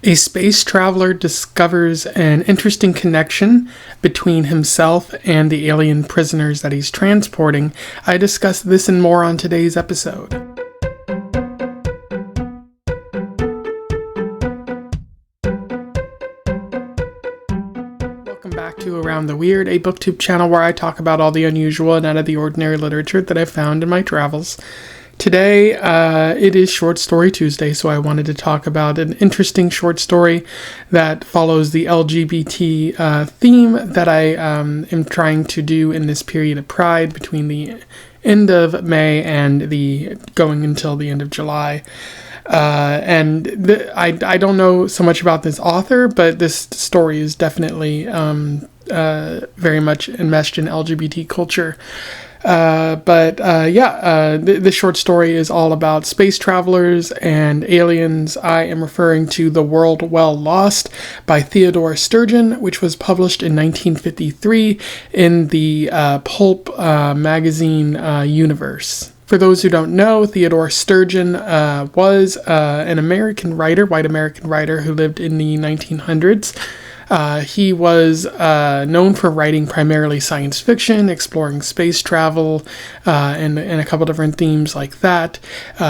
A space traveler discovers an interesting connection between himself and the alien prisoners that he's transporting. I discuss this and more on today's episode. Welcome back to Around the Weird, a booktube channel where I talk about all the unusual and out of the ordinary literature that I've found in my travels. Today, it is Short Story Tuesday, so I wanted to talk about an interesting short story that follows the LGBT theme that I am trying to do in this period of Pride between the end of May and the going until the end of July. I don't know so much about this author, but this story is definitely very much enmeshed in LGBT culture. The short story is all about space travelers and aliens. I am referring to The World Well Lost by Theodore Sturgeon, which was published in 1953 in the pulp magazine Universe. For those who don't know, Theodore Sturgeon was an American writer, white American writer who lived in the 1900s. He was known for writing primarily science fiction, exploring space travel, and a couple different themes like that.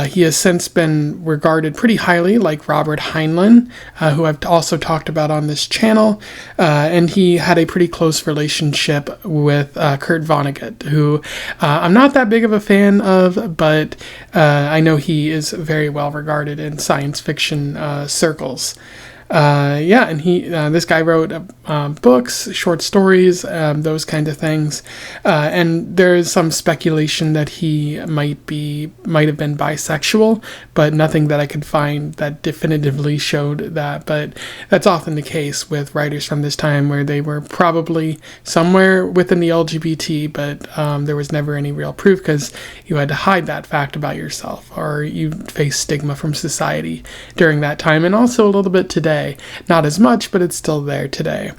He has since been regarded pretty highly, like Robert Heinlein, who I've also talked about on this channel, and he had a pretty close relationship with Kurt Vonnegut, who I'm not that big of a fan of, but I know he is very well regarded in science fiction circles. This guy wrote books, short stories, those kind of things, and there is some speculation that he might have been bisexual, but nothing that I could find that definitively showed that. But that's often the case with writers from this time, where they were probably somewhere within the LGBT, but there was never any real proof, because you had to hide that fact about yourself, or you faced stigma from society during that time, and also a little bit today. Not as much, but it's still there today.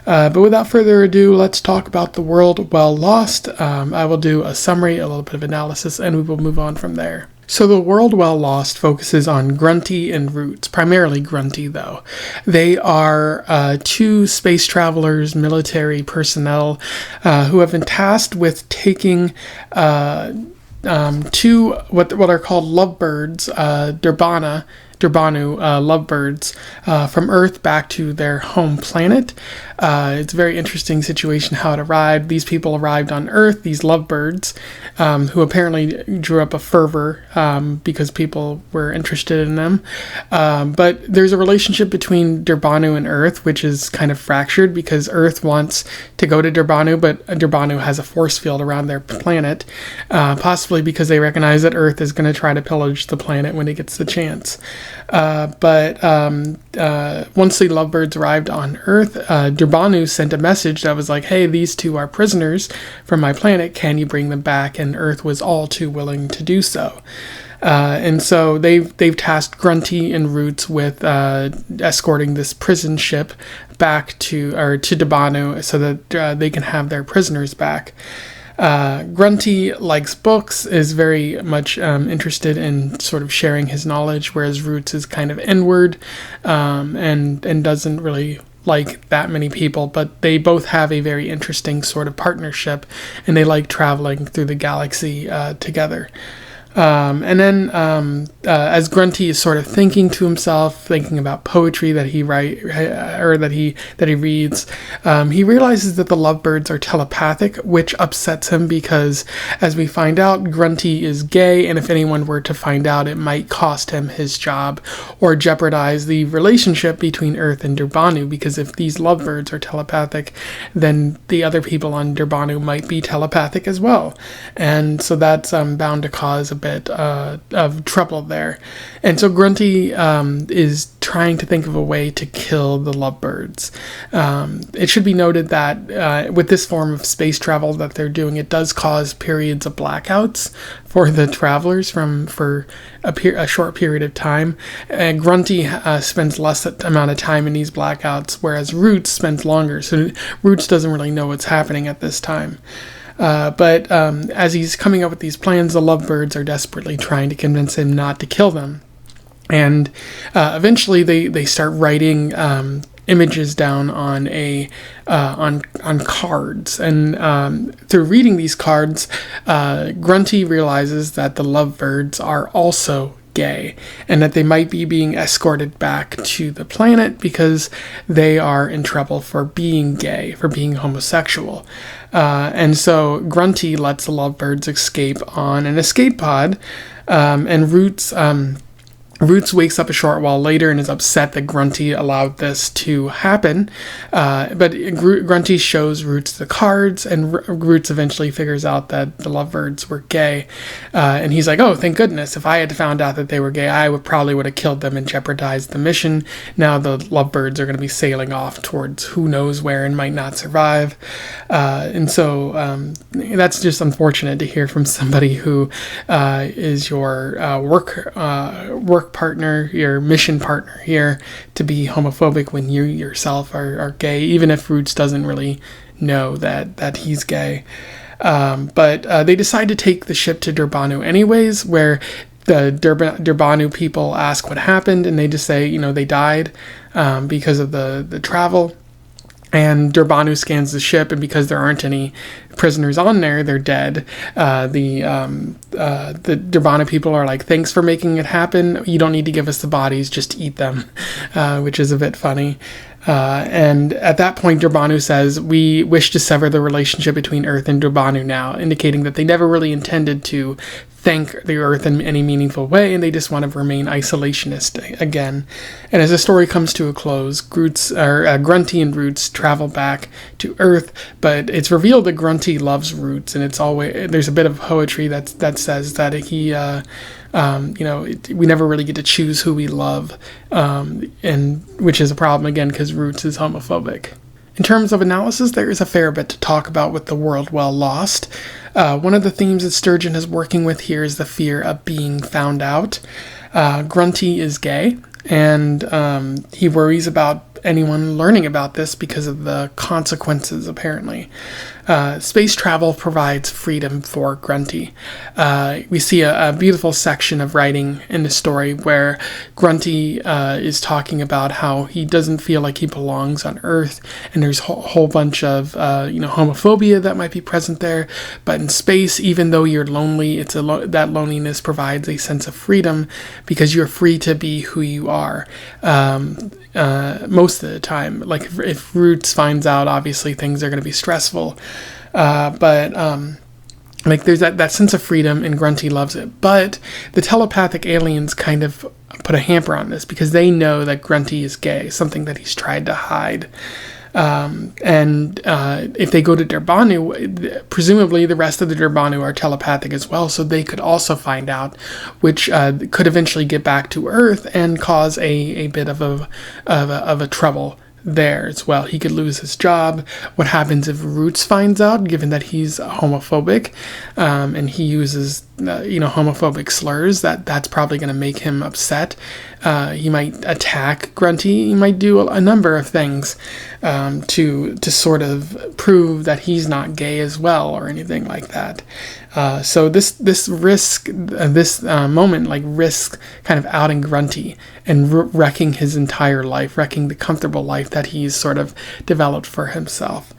But without further ado, let's talk about The World Well Lost. I will do a summary, a little bit of analysis, and we will move on from there. So The World Well Lost focuses on Grunty and Rootes, primarily Grunty though. They are two space travelers, military personnel, who have been tasked with taking two what are called lovebirds, Durbanu lovebirds from Earth back to their home planet. It's a very interesting situation how it arrived. These people arrived on Earth, these lovebirds, who apparently drew up a fervor because people were interested in them. But there's a relationship between Durbanu and Earth, which is kind of fractured, because Earth wants to go to Durbanu, but Durbanu has a force field around their planet, possibly because they recognize that Earth is going to try to pillage the planet when it gets the chance. Once the lovebirds arrived on Earth, Durbanu sent a message that was like, hey, these two are prisoners from my planet, can you bring them back? And Earth was all too willing to do so. And so they've tasked Grunty and Rootes with escorting this prison ship back to Durbanu so that they can have their prisoners back. Grunty likes books, is very much interested in sort of sharing his knowledge, whereas Rootes is kind of inward and doesn't really like that many people, but they both have a very interesting sort of partnership, and they like traveling through the galaxy together. As Grunty is sort of thinking to himself, thinking about poetry that he reads, he realizes that the lovebirds are telepathic, which upsets him because, as we find out, Grunty is gay, and if anyone were to find out, it might cost him his job or jeopardize the relationship between Earth and Durbanu, because if these lovebirds are telepathic, then the other people on Durbanu might be telepathic as well, and so that's bound to cause a bit of trouble there. And so Grunty is trying to think of a way to kill the lovebirds. It should be noted that with this form of space travel that they're doing, it does cause periods of blackouts for the travelers for a short period of time. Grunty spends less amount of time in these blackouts, whereas Rootes spends longer. So Rootes doesn't really know what's happening at this time. But as he's coming up with these plans, the lovebirds are desperately trying to convince him not to kill them. And eventually they start writing images down on on cards, and through reading these cards, Grunty realizes that the lovebirds are also gay, and that they might be being escorted back to the planet because they are in trouble for being gay, for being homosexual. And so Grunty lets the lovebirds escape on an escape pod, and Rootes wakes up a short while later and is upset that Grunty allowed this to happen. But Grunty shows Rootes the cards, and Rootes eventually figures out that the lovebirds were gay. And he's like, oh, thank goodness. If I had found out that they were gay, I probably would have killed them and jeopardized the mission. Now the lovebirds are going to be sailing off towards who knows where and might not survive. And so that's just unfortunate to hear from somebody who is your work partner, your mission partner here, to be homophobic when you yourself are gay, even if Rootes doesn't really know that he's gay. But they decide to take the ship to Durbanu anyways, where the Durbanu people ask what happened, and they just say, they died because of the travel. And Durbanu scans the ship, and because there aren't any prisoners on there, they're dead. The Durbanu people are like, thanks for making it happen. You don't need to give us the bodies, just eat them, which is a bit funny. And at that point, Durbanu says, we wish to sever the relationship between Earth and Durbanu now, indicating that they never really intended to thank the Earth in any meaningful way, and they just want to remain isolationist again. And as the story comes to a close, Grunty and Rootes travel back to Earth, but it's revealed that Grunty loves Rootes, and there's a bit of poetry that says that he we never really get to choose who we love, and which is a problem again because Rootes is homophobic. In terms of analysis, there is a fair bit to talk about with The World Well Lost. One of the themes that Sturgeon is working with here is the fear of being found out. Grunty is gay, and he worries about anyone learning about this because of the consequences, apparently. Space travel provides freedom for Grunty. We see a beautiful section of writing in the story where Grunty is talking about how he doesn't feel like he belongs on Earth, and there's a whole bunch of homophobia that might be present there. But in space, even though you're lonely, that loneliness provides a sense of freedom because you're free to be who you are. Most of the time, like if Rootes finds out, obviously things are going to be stressful, but there's that sense of freedom, and Grunty loves it. But the telepathic aliens kind of put a hamper on this because they know that Grunty is gay, something that he's tried to hide. And if they go to Durbanu, presumably the rest of the Durbanu are telepathic as well, so they could also find out, which could eventually get back to Earth and cause a bit of a trouble there as well. He could lose his job. What happens if Rootes finds out, given that he's homophobic, and he uses homophobic slurs? That's probably going to make him upset. He might attack Grunty. He might do a number of things to sort of prove that he's not gay as well, or anything like that. So this risk, this moment, risk kind of outing Grunty and wrecking his entire life, wrecking the comfortable life that he's sort of developed for himself.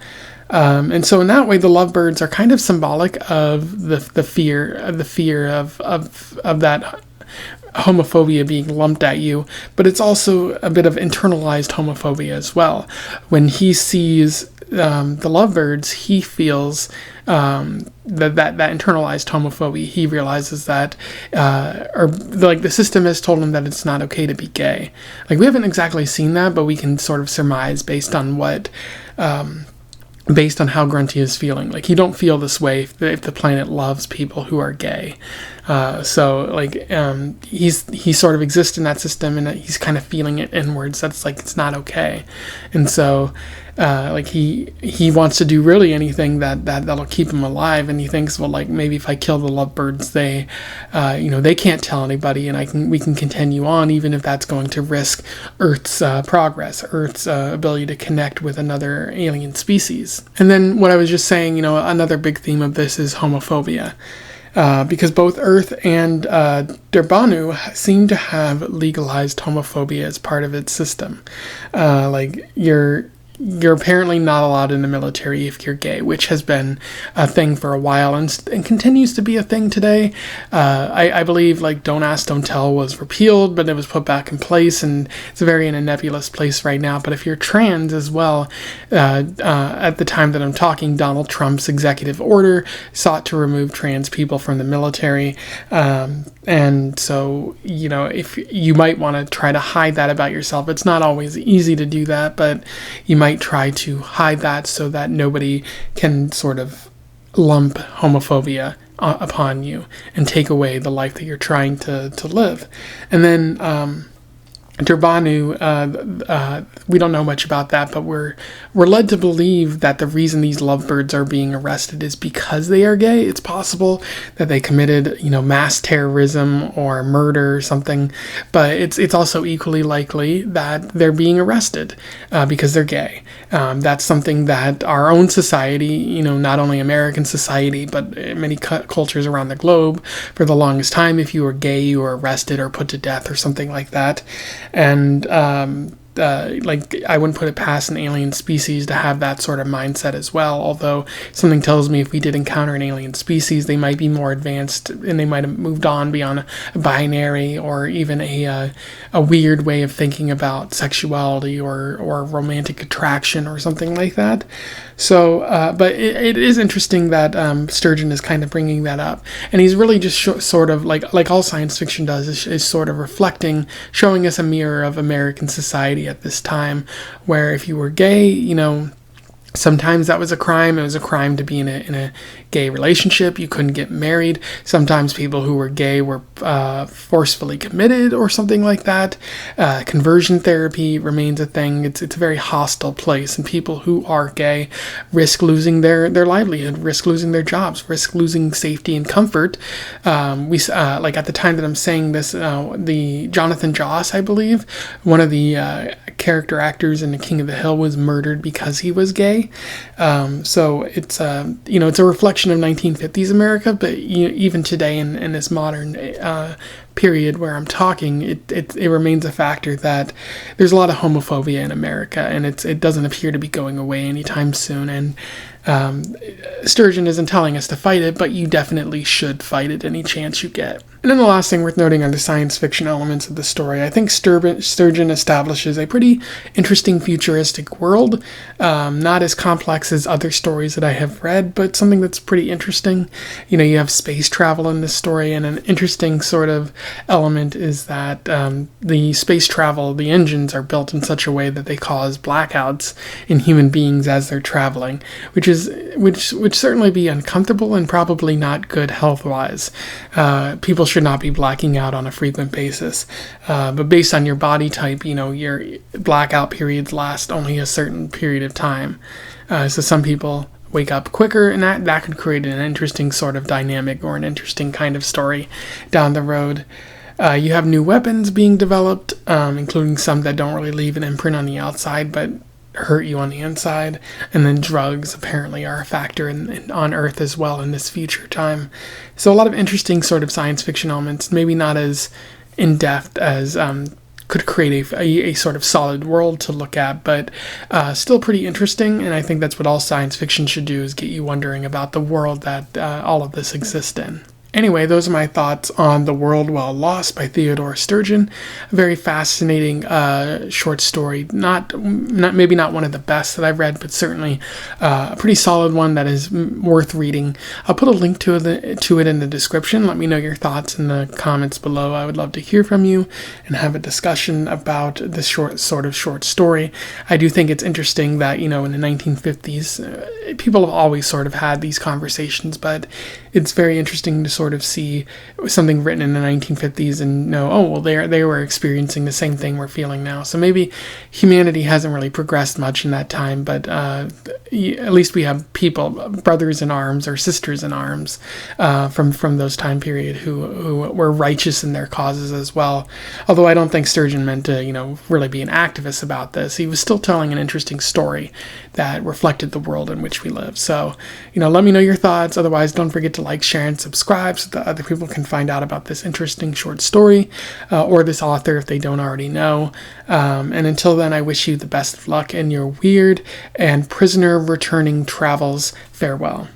And so in that way, the lovebirds are kind of symbolic of the fear of that homophobia being lumped at you, but it's also a bit of internalized homophobia as well. When he sees the lovebirds, he feels that internalized homophobia. He realizes that, the system has told him that it's not okay to be gay. We haven't exactly seen that, but we can sort of surmise based on based on how Grunty is feeling. He don't feel this way if the planet loves people who are gay. He sort of exists in that system, and he's kind of feeling it inwards. That's it's not okay. And so he wants to do really anything that'll keep him alive, and he thinks, maybe if I kill the lovebirds, they can't tell anybody, and we can continue on, even if that's going to risk Earth's progress, Earth's ability to connect with another alien species. And then what I was just saying, another big theme of this is homophobia. because both Earth and Durbanu seem to have legalized homophobia as part of its system. Like you're apparently not allowed in the military if you're gay, which has been a thing for a while and continues to be a thing today. I believe like Don't Ask, Don't Tell was repealed, but it was put back in place, and it's very in a nebulous place right now. But if you're trans as well, at the time that I'm talking, Donald Trump's executive order sought to remove trans people from the military. And so, if you might want to try to hide that about yourself, it's not always easy to do that, but you might try to hide that so that nobody can sort of lump homophobia upon you and take away the life that you're trying to live. And then Durbanu, we don't know much about that, but we're led to believe that the reason these lovebirds are being arrested is because they are gay. It's possible that they committed, mass terrorism or murder or something, but it's also equally likely that they're being arrested because they're gay. That's something that our own society, not only American society, but many cultures around the globe, for the longest time, if you were gay, you were arrested or put to death or something like that. And I wouldn't put it past an alien species to have that sort of mindset as well, although something tells me if we did encounter an alien species, they might be more advanced and they might have moved on beyond a binary or even a weird way of thinking about sexuality or romantic attraction or something like that. So, but it is interesting that Sturgeon is kind of bringing that up, and he's really just sort of like all science fiction does is sort of reflecting, showing us a mirror of American society at this time, where if you were gay, sometimes that was a crime. It was a crime to be in a gay relationship. You couldn't get married. Sometimes people who were gay were forcefully committed or something like that. Conversion therapy remains a thing. It's a very hostile place, and people who are gay risk losing their livelihood, risk losing their jobs, risk losing safety and comfort. We at the time that I'm saying this, the Jonathan Joss, I believe, one of the character actors in The King of the Hill, was murdered because he was gay. So it's it's a reflection of 1950s America, but even today in this modern period where I'm talking, it remains a factor that there's a lot of homophobia in America, and it doesn't appear to be going away anytime soon. And Sturgeon isn't telling us to fight it, but you definitely should fight it any chance you get. And then the last thing worth noting are the science fiction elements of the story. I think Sturgeon establishes a pretty interesting futuristic world, not as complex as other stories that I have read, but something that's pretty interesting. You have space travel in this story, and an interesting sort of element is that the space travel, the engines are built in such a way that they cause blackouts in human beings as they're traveling, which certainly be uncomfortable and probably not good health-wise. People should not be blacking out on a frequent basis. But based on your body type, your blackout periods last only a certain period of time. So some people wake up quicker, and that could create an interesting sort of dynamic or an interesting kind of story down the road. You have new weapons being developed, including some that don't really leave an imprint on the outside, but hurt you on the inside. And then drugs apparently are a factor on Earth as well in this future time. So a lot of interesting sort of science fiction elements, maybe not as in-depth as could create a sort of solid world to look at, but still pretty interesting. And I think that's what all science fiction should do, is get you wondering about the world that all of this exists in. Anyway, those are my thoughts on The World Well Lost by Theodore Sturgeon. A very fascinating short story. Maybe not one of the best that I've read, but certainly a pretty solid one that is worth reading. I'll put a link to it in the description. Let me know your thoughts in the comments below. I would love to hear from you and have a discussion about this short story. I do think it's interesting that, in the 1950s, people have always sort of had these conversations, but it's very interesting to sort of see something written in the 1950s and know, oh, well, they were experiencing the same thing we're feeling now. So maybe humanity hasn't really progressed much in that time, but at least we have people, brothers in arms or sisters in arms from those time period who were righteous in their causes as well. Although I don't think Sturgeon meant to, really be an activist about this. He was still telling an interesting story that reflected the world in which we live. So, let me know your thoughts. Otherwise, don't forget to like, share, and subscribe. subscribe so that other people can find out about this interesting short story or this author if they don't already know. And until then, I wish you the best of luck in your weird and prisoner returning travels. Farewell.